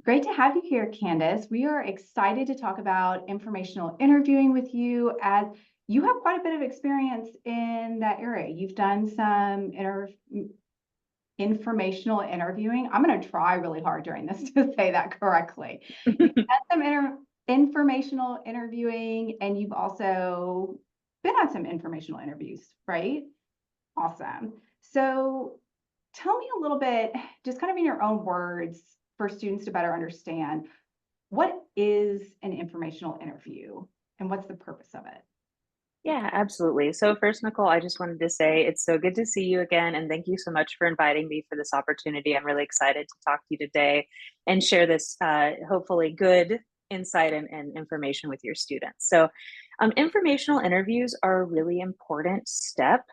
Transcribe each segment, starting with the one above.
Great to have you here, Candice. We are excited to talk about informational interviewing with you, as you have quite a bit of experience in that area. You've done some informational interviewing. I'm going to try really hard during this to say that correctly. You've done some informational interviewing, and you've also been on some informational interviews, right? Awesome. So tell me a little bit, just kind of in your own words, for students to better understand, what is an informational interview and what's the purpose of it? Yeah, absolutely. So first, Nicole, I just wanted to say it's so good to see you again, and thank you so much for inviting me for this opportunity. I'm really excited to talk to you today and share this hopefully good insight and information with your students. So informational interviews are a really important step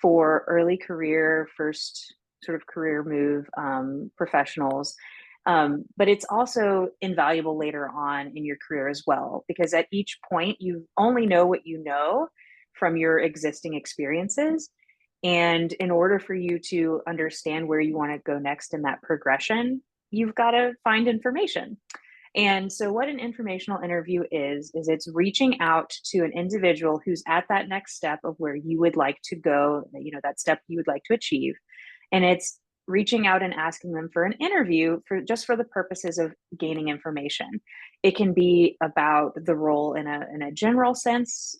for early career, first sort of career move professionals. But it's also invaluable later on in your career as well, because at each point, you only know what you know from your existing experiences. And in order for you to understand where you want to go next in that progression, you've got to find information. And so, what an informational interview is it's reaching out to an individual who's at that next step of where you would like to go, that step you would like to achieve. And it's reaching out and asking them for an interview for the purposes of gaining information. It can be about the role in a general sense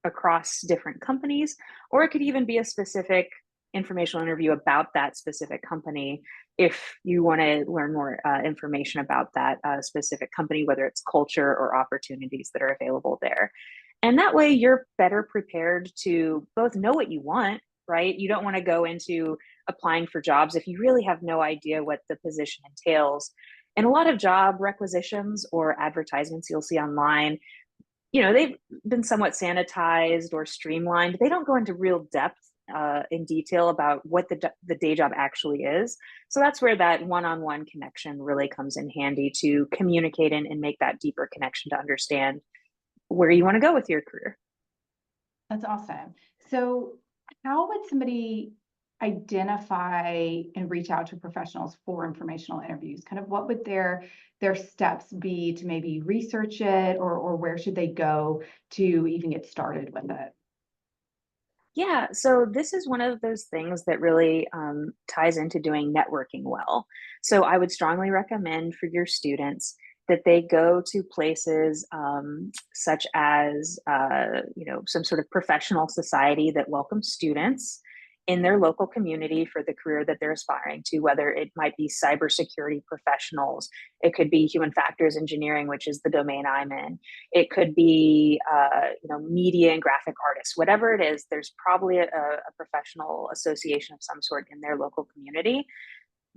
across different companies, or it could even be a specific informational interview about that specific company if you want to learn more information about that specific company, whether it's culture or opportunities that are available there. And that way you're better prepared to both know what you want, right? You don't want to go into applying for jobs if you really have no idea what the position entails. And a lot of job requisitions or advertisements you'll see online, they've been somewhat sanitized or streamlined. They don't go into real depth in detail about what the day job actually is. So that's where that one-on-one connection really comes in handy to communicate and make that deeper connection to understand where you want to go with your career. That's awesome. So how would somebody identify and reach out to professionals for informational interviews? Kind of what would their steps be to maybe research it, or where should they go to even get started with it? Yeah, so this is one of those things that really ties into doing networking well. So I would strongly recommend for your students that they go to places such as, some sort of professional society that welcomes students in their local community for the career that they're aspiring to, whether it might be cybersecurity professionals, it could be human factors engineering, which is the domain I'm in. It could be, media and graphic artists, whatever it is, there's probably a professional association of some sort in their local community.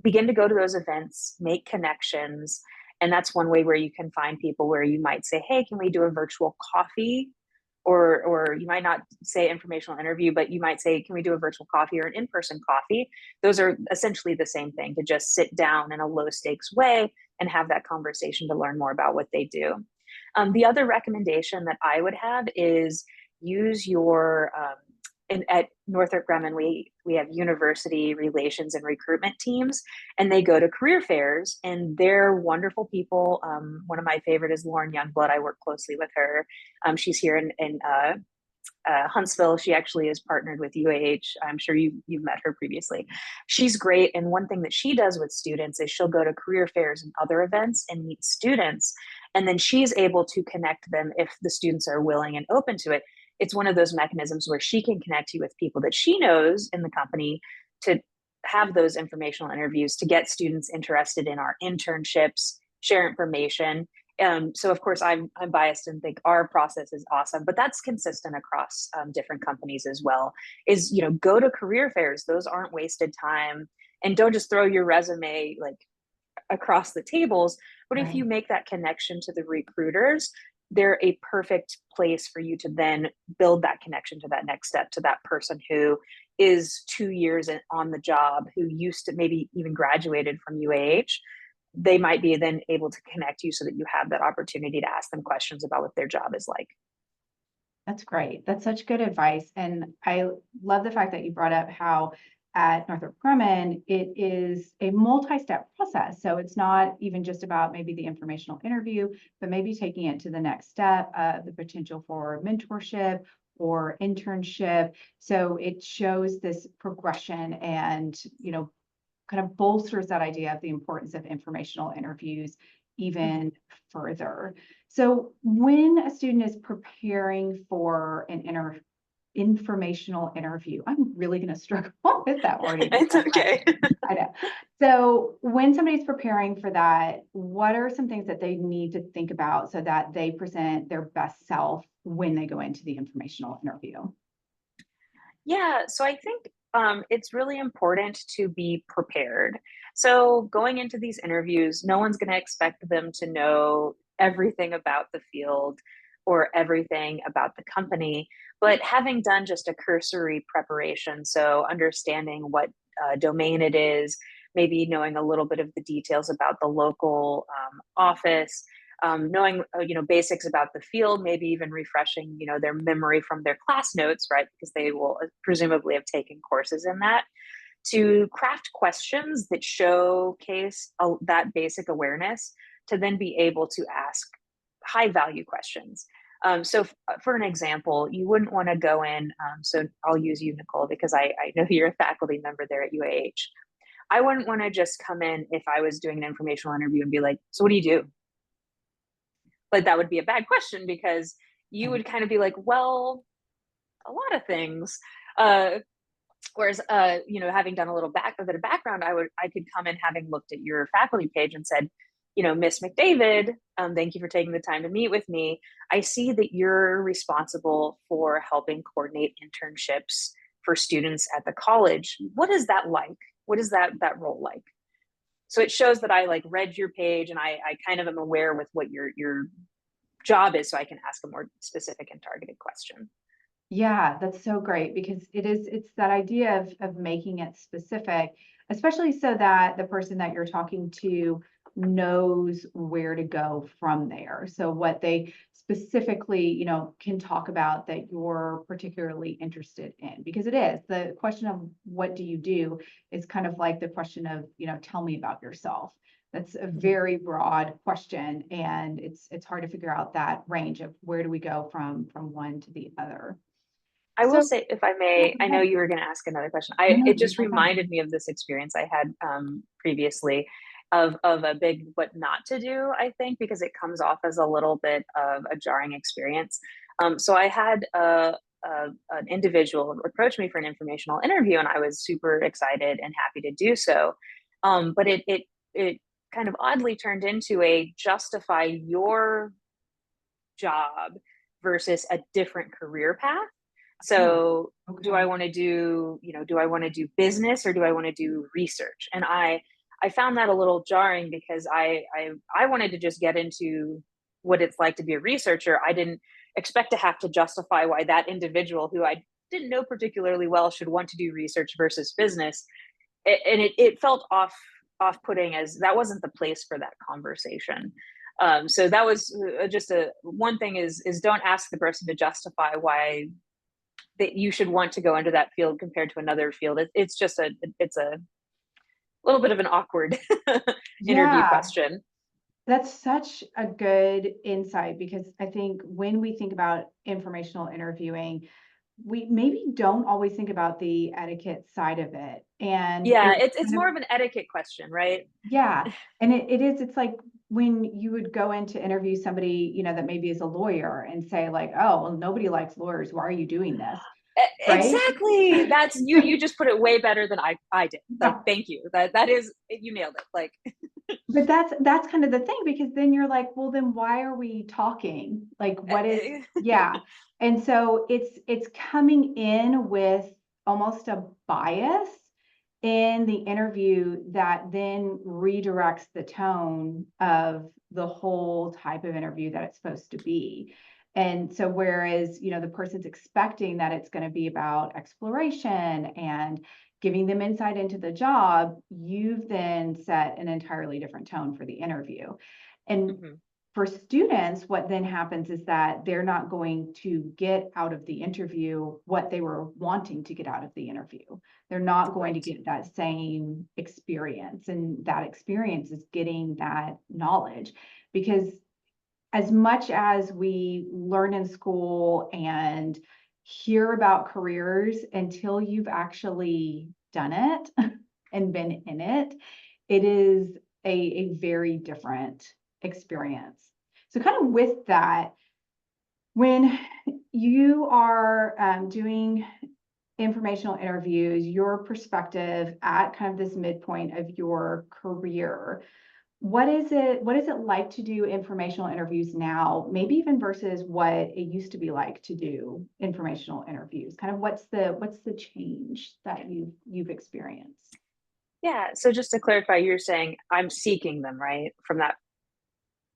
Begin to go to those events, make connections. And that's one way where you can find people where you might say, hey, can we do a virtual coffee? Or you might not say informational interview, but you might say, can we do a virtual coffee or an in-person coffee? Those are essentially the same thing, to just sit down in a low stakes way and have that conversation to learn more about what they do. The other recommendation that I would have is use your at Northrop Grumman, we have university relations and recruitment teams, and they go to career fairs, and they're wonderful people. One of my favorite is Lauren Youngblood. I work closely with her. She's here in Huntsville. She actually is partnered with UAH. I'm sure you've met her previously. She's great, and one thing that she does with students is she'll go to career fairs and other events and meet students, and then she's able to connect them if the students are willing and open to it. It's one of those mechanisms where she can connect you with people that she knows in the company to have those informational interviews, to get students interested in our internships, share information. So of course I'm biased and think our process is awesome, but that's consistent across different companies as well. Is, go to career fairs; those aren't wasted time, and don't just throw your resume like across the tables. But if you Right. make that connection to the recruiters, they're a perfect place for you to then build that connection to that next step, to that person who is 2 years on the job, who used to maybe even graduated from UAH. They might be then able to connect you so that you have that opportunity to ask them questions about what their job is like. That's great. That's such good advice. And I love the fact that you brought up how at Northrop Grumman, it is a multi-step process. So it's not even just about maybe the informational interview, but maybe taking it to the next step, the potential for mentorship or internship. So it shows this progression and, kind of bolsters that idea of the importance of informational interviews even further. So when a student is preparing for an informational interview, I'm really going to struggle with that word. It's okay. I know. So when somebody's preparing for that, what are some things that they need to think about so that they present their best self when they go into the informational interview? Yeah, so I think it's really important to be prepared. So going into these interviews, no one's going to expect them to know everything about the field or everything about the company, but having done just a cursory preparation, so understanding what domain it is, maybe knowing a little bit of the details about the local office, knowing basics about the field, maybe even refreshing their memory from their class notes, right? Because they will presumably have taken courses in that, to craft questions that showcase that basic awareness, to then be able to ask high value questions. So for an example, you wouldn't want to go in, so I'll use you, Nicole, because I know you're a faculty member there at UAH. I wouldn't want to just come in if I was doing an informational interview and be like, so what do you do? Like, that would be a bad question, because you would kind of be like, well, a lot of things. Whereas, having done a bit of background, I could come in having looked at your faculty page and said, Miss McDavid, thank you for taking the time to meet with me. I see that you're responsible for helping coordinate internships for students at the college. What is that like? What is that role like? So it shows that I read your page, and I kind of am aware with what your job is, so I can ask a more specific and targeted question. Yeah, that's so great, because it's that idea of making it specific, especially so that the person that you're talking to knows where to go from there. So what they specifically, can talk about that you're particularly interested in, because it is the question of what do you do is kind of like the question of, tell me about yourself. That's a very broad question, and it's hard to figure out that range of where do we go from one to the other. I will So, say, if I yeah, may, go I know ahead. you were going to ask another question. No, no, It you're just right on. reminded me of this experience I had previously, of a big what not to do, I think, because it comes off as a little bit of a jarring experience. So I had an individual approach me for an informational interview, and I was super excited and happy to do so. But it kind of oddly turned into a justify your job versus a different career path. Oh, So do I okay. want to do, do I want to do business, or do I want to do research? And I found that a little jarring, because I wanted to just get into what it's like to be a researcher. I didn't expect to have to justify why that individual, who I didn't know particularly well, should want to do research versus business. And it felt off-putting, as that wasn't the place for that conversation. So that was just a one thing, is don't ask the person to justify why that you should want to go into that field compared to another field. It's just it's a little bit of an awkward interview Yeah, question. that's such a good insight, because I think when we think about informational interviewing, we maybe don't always think about the etiquette side of it. And Yeah, it's it's kind of, more of an etiquette question, right? yeah. And it's like when you would go in to interview somebody, that maybe is a lawyer, and say like, oh, well, nobody likes lawyers. Why are you doing this? Right? Exactly. That's you just put it way better than I did. Like, thank you. That is, you nailed it. Like, But that's kind of the thing, because then you're like, well, then why are we talking? Like, what is, yeah. And so it's coming in with almost a bias in the interview that then redirects the tone of the whole type of interview that it's supposed to be. And so whereas, the person's expecting that it's going to be about exploration and giving them insight into the job, you've then set an entirely different tone for the interview. And mhm. for students, what then happens is that they're not going to get out of the interview what they were wanting to get out of the interview. They're not going to get that same experience, and that experience is getting that knowledge. Because as much as we learn in school and hear about careers, until you've actually done it and been in it, it is a very different experience. So kind of with that, when you are doing informational interviews, your perspective at kind of this midpoint of your career, what is it like to do informational interviews now, maybe even versus what it used to be like to do informational interviews? Kind of what's the change that you've experienced? Yeah. So just to clarify, you're saying I'm seeking them, right? From that,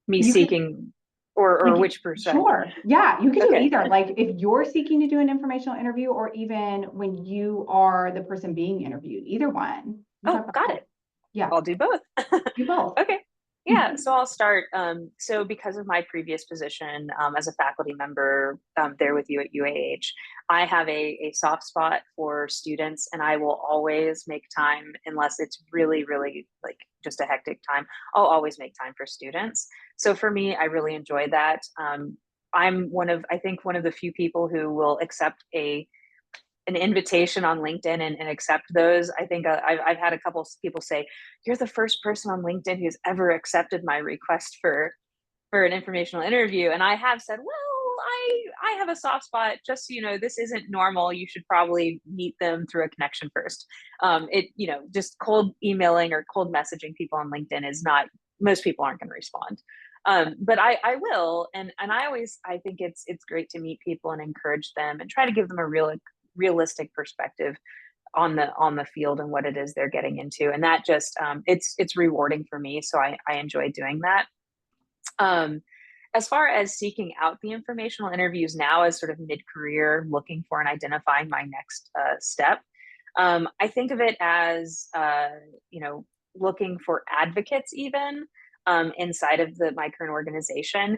me You could, seeking, or like, which perspective? sure, yeah, you could do Okay. either. Like if you're seeking to do an informational interview, or even when you are the person being interviewed, either one. You Oh, talk about got both. it. Yeah, I'll do both. do both. Okay. Yeah, so I'll start. So because of my previous position as a faculty member there with you at UAH, I have a soft spot for students, and I will always make time, unless it's really, really like just a hectic time. I'll always make time for students. So for me, I really enjoy that. I'm I think one of the few people who will accept an invitation on LinkedIn and accept those. I think I've had a couple of people say, "You're the first person on LinkedIn who's ever accepted my request for an informational interview." And I have said, "Well, I have a soft spot. Just so you know, this isn't normal. You should probably meet them through a connection first." Just cold emailing or cold messaging people on LinkedIn is not. Most people aren't going to respond. But I will, and I think it's great to meet people and encourage them and try to give them a realistic perspective on the field and what it is they're getting into, and that just it's rewarding for me, so I enjoy doing that. As far as seeking out the informational interviews now, as sort of mid-career, looking for and identifying my next step, I think of it as looking for advocates, even inside of my current organization,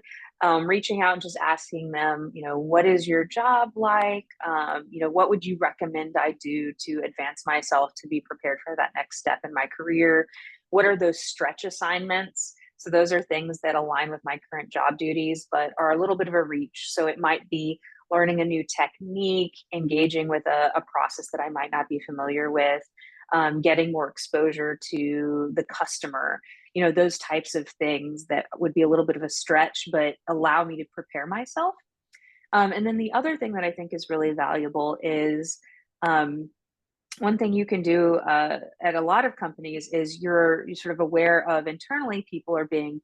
reaching out and just asking them, what is your job like? What would you recommend I do to advance myself to be prepared for that next step in my career? What are those stretch assignments? So those are things that align with my current job duties, but are a little bit of a reach. So it might be learning a new technique, engaging with a process that I might not be familiar with, getting more exposure to the customer, those types of things that would be a little bit of a stretch, but allow me to prepare myself. And then the other thing that I think is really valuable is one thing you can do at a lot of companies is you're sort of aware of internally people are being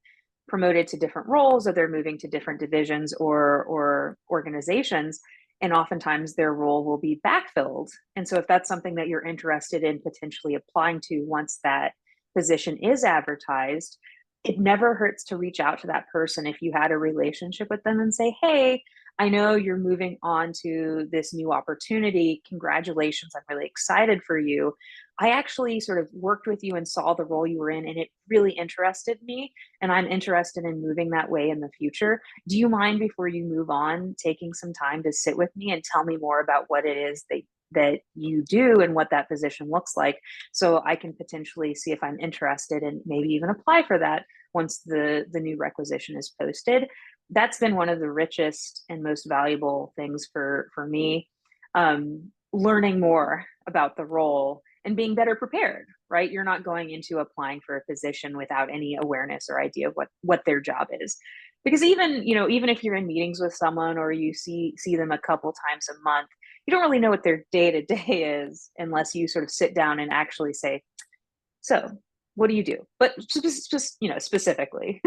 promoted to different roles, or they're moving to different divisions or organizations, and oftentimes their role will be backfilled. And so if that's something that you're interested in potentially applying to once that position is advertised, it never hurts to reach out to that person if you had a relationship with them and say, "Hey, I know you're moving on to this new opportunity. Congratulations. I'm really excited for you. I actually sort of worked with you and saw the role you were in, and it really interested me. And I'm interested in moving that way in the future. Do you mind, before you move on, taking some time to sit with me and tell me more about what it is that you do and what that position looks like, so I can potentially see if I'm interested and maybe even apply for that once the new requisition is posted." That's been one of the richest and most valuable things for me, learning more about the role and being better prepared. Right, you're not going into applying for a position without any awareness or idea of what their job is, because even if you're in meetings with someone, or you see them a couple times a month, you don't really know what their day to day is unless you sort of sit down and actually say, "So what do you do?" But just specifically.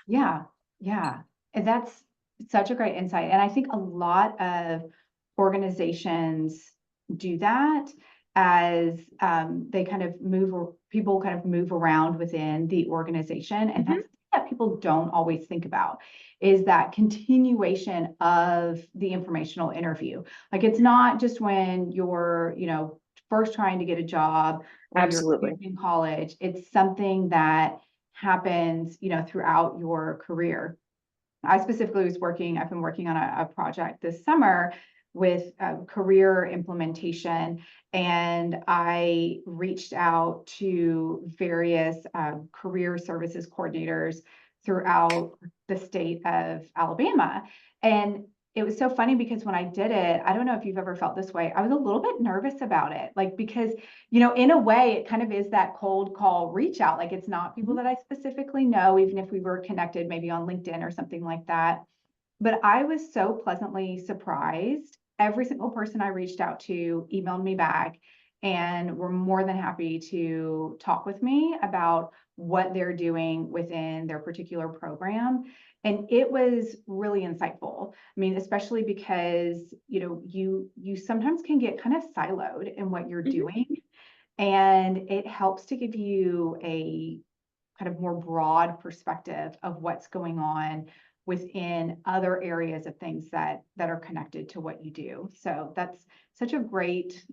Yeah, yeah. And that's such a great insight. And I think a lot of organizations do that as they kind of people kind of move around within the organization. And Mhm. that's something that people don't always think about, is that continuation of the informational interview. Like it's not just when you're, first trying to get a job, or you're Absolutely. in college. It's something that happens, throughout your career. I specifically I've been working on a project this summer with career implementation, and I reached out to various career services coordinators throughout the state of Alabama. And it was so funny because when I did it, I don't know if you've ever felt this way. I was a little bit nervous about it, like, because, in a way, it kind of is that cold call reach out. Like, it's not people that I specifically know, even if we were connected maybe on LinkedIn or something like that. But I was so pleasantly surprised. Every single person I reached out to emailed me back and were more than happy to talk with me about what they're doing within their particular program. And it was really insightful. I mean, especially because, you sometimes can get kind of siloed in what you're Mhm. doing. And it helps to give you a kind of more broad perspective of what's going on within other areas of things that are connected to what you do. So that's such a great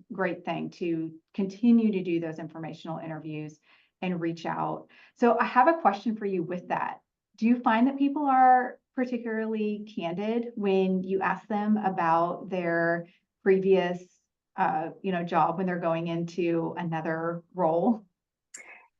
thing to continue to do those informational interviews and reach out. So I have a question for you with that. Do you find that people are particularly candid when you ask them about their previous job when they're going into another role?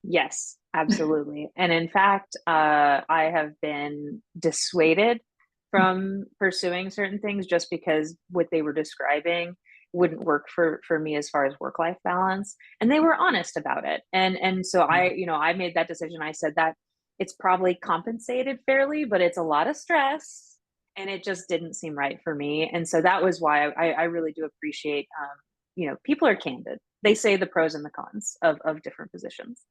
Yes, absolutely. And in fact, I have been dissuaded from pursuing certain things just because what they were describing wouldn't work for me as far as work-life balance. And they were honest about it. And so I made that decision. I said that it's probably compensated fairly, but it's a lot of stress. And it just didn't seem right for me. And so that was why I really do appreciate people are candid. They say the pros and the cons of different positions.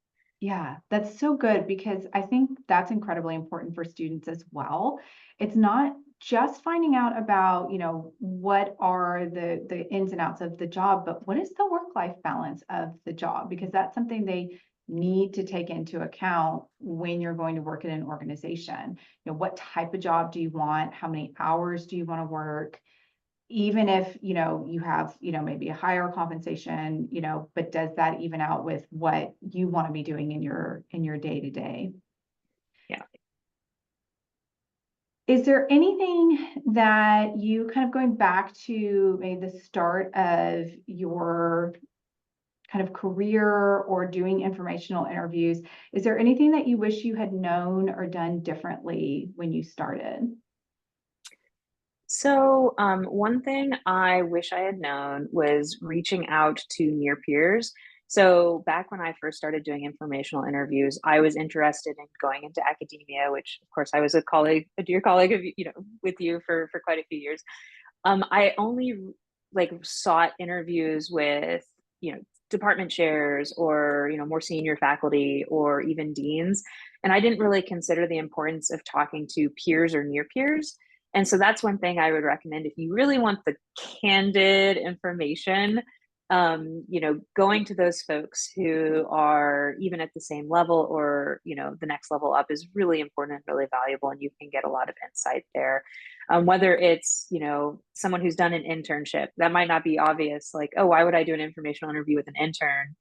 Yeah, that's so good because I think that's incredibly important for students as well. It's not just finding out about, what are the ins and outs of the job, but what is the work-life balance of the job? Because that's something they need to take into account when you're going to work in an organization. What type of job do you want? How many hours do you want to work? Even if, you have, maybe a higher compensation, but does that even out with what you want to be doing in your day to day? Yeah. Is there anything that you kind of going back to maybe the start of your kind of career or doing informational interviews, is there anything that you wish you had known or done differently when you started? So, one thing I wish I had known was reaching out to near peers. So, back when I first started doing informational interviews, I was interested in going into academia, which, of course, I was a dear colleague of with you for quite a few years. I only like sought interviews with department chairs or more senior faculty or even deans, and I didn't really consider the importance of talking to peers or near peers. And so that's one thing I would recommend if you really want the candid information. Going to those folks who are even at the same level or the next level up is really important and really valuable, and you can get a lot of insight there. Whether it's someone who's done an internship, that might not be obvious. Like, oh, why would I do an informational interview with an intern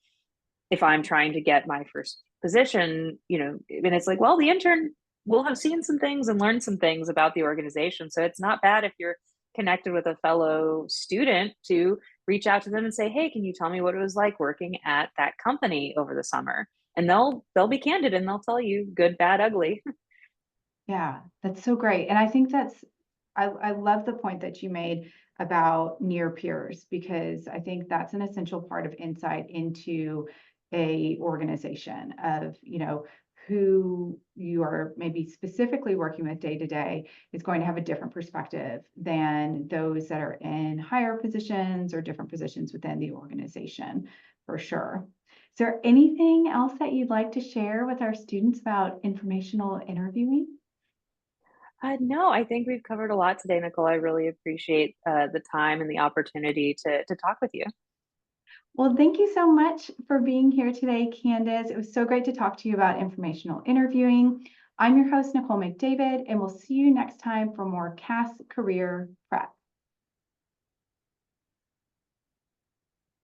if I'm trying to get my first position? And it's like, well, the intern will have seen some things and learned some things about the organization. So it's not bad if you're connected with a fellow student to reach out to them and say, hey, can you tell me what it was like working at that company over the summer? And they'll be candid and they'll tell you good, bad, ugly. Yeah, that's so great. And I think I love the point that you made about near peers, because I think that's an essential part of insight into a organization of, who you are maybe specifically working with day to day is going to have a different perspective than those that are in higher positions or different positions within the organization, for sure. Is there anything else that you'd like to share with our students about informational interviewing? No, I think we've covered a lot today, Nicole. I really appreciate the time and the opportunity to talk with you. Well, thank you so much for being here today, Candice. It was so great to talk to you about informational interviewing. I'm your host, Nicole McDavid, and we'll see you next time for more CAHS Career Prep.